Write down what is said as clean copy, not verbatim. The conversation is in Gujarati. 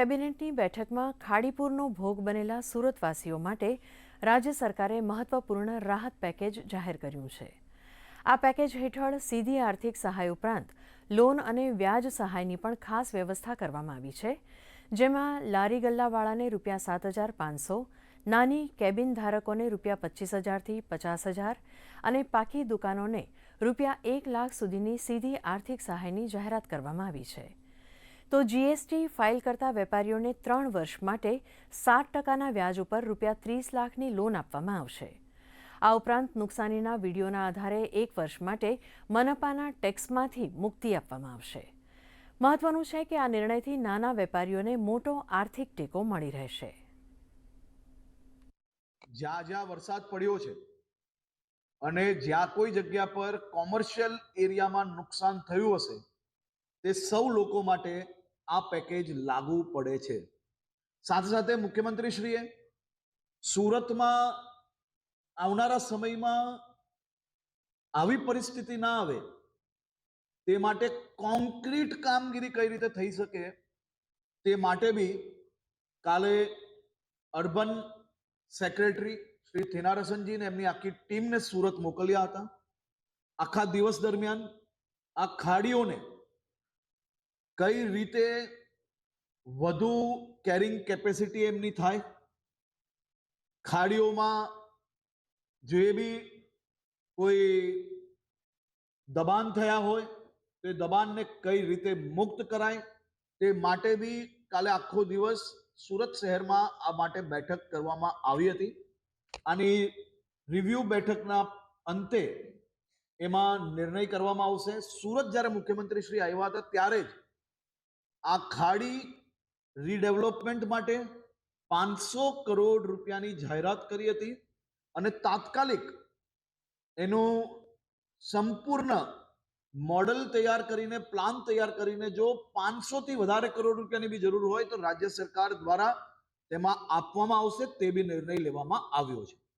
કેબિનેટની બેઠકમાં ખાડીપુરનો ભોગ બનેલા સુરતવાસીઓ માટે રાજ્ય સરકારે મહત્વપૂર્ણ રાહત પેકેજ જાહેર કર્યું છે। આ પેકેજ હેઠળ સીધી આર્થિક સહાય ઉપરાંત લોન અને વ્યાજ સહાયની પણ ખાસ વ્યવસ્થા કરવામાં આવી છે, જેમાં લારી ગલ્લાવાળાને ₹7,500, નાની કેબિન ધારકોને ₹25,000થી ₹50,000 અને પાકી દુકાનોને ₹1 લાખ સુધીની સીધી આર્થિક સહાયની જાહેરાત કરવામાં આવી છે। તો જીએસટી ફાઇલ કરતા વેપારીઓને 3 વર્ષ માટે 7% વ્યાજ ઉપર ₹30 લાખની લોન આપવામાં આવશે। આ ઉપરાંત નુકસાનીના વિડીયોના આધારે 1 વર્ષ માટે મનપાના ટેક્સમાંથી મુક્તિ આપવામાં આવશે। મહત્વનું છે કે આ નિર્ણયથી નાના વેપારીઓને મોટો આર્થિક ટેકો મળી રહેશે। જ્યાં જ્યાં વરસાદ પડ્યો છે અને જ્યાં કોઈ જગ્યા પર કોમર્શિયલ એરિયામાં નુકસાન થયું હશે તે સૌ લોકો માટે આ પેકેજ લાગુ પડે છે। સાથે સાથે મુખ્યમંત્રીશ્રીએ સુરતમાં આવનારા સમયમાં આવી પરિસ્થિતિ ના આવે તે માટે કોન્ક્રીટ કામગીરી કઈ રીતે થઈ શકે તે માટે બી કાલે અર્બન સેક્રેટરી શ્રી થેનારસનજીને એમની આખી ટીમને સુરત મોકલ્યા હતા। આખા દિવસ દરમિયાન આ ખાડીઓને કઈ રીતે વધુ કેરિંગ કેપેસિટી એમની થાય, ખાડીઓમાં જે બી કોઈ દબાણ થયા હોય તે દબાણને કઈ રીતે મુક્ત કરાય તે માટે બી કાલે આખો દિવસ સુરત શહેરમાં આ માટે બેઠક કરવામાં આવી હતી। આની રિવ્યુ બેઠકના અંતે એમાં નિર્ણય કરવામાં આવશે। સુરત જ્યારે મુખ્યમંત્રી શ્રી આવ્યા હતા ત્યારે જ આ ખાડી રીડેવલપમેન્ટ માટે 500 કરોડ રૂપિયાની જાહેરાત કરી હતી અને તાત્કાલિક એનું સંપૂર્ણ મોડલ તૈયાર કરીને, પ્લાન તૈયાર કરીને જો 500 થી વધારે કરોડ રૂપિયાની બી જરૂર હોય તો રાજ્ય સરકાર દ્વારા તેમાં આપવામાં આવશે તે બી નિર્ણય લેવામાં આવ્યો છે।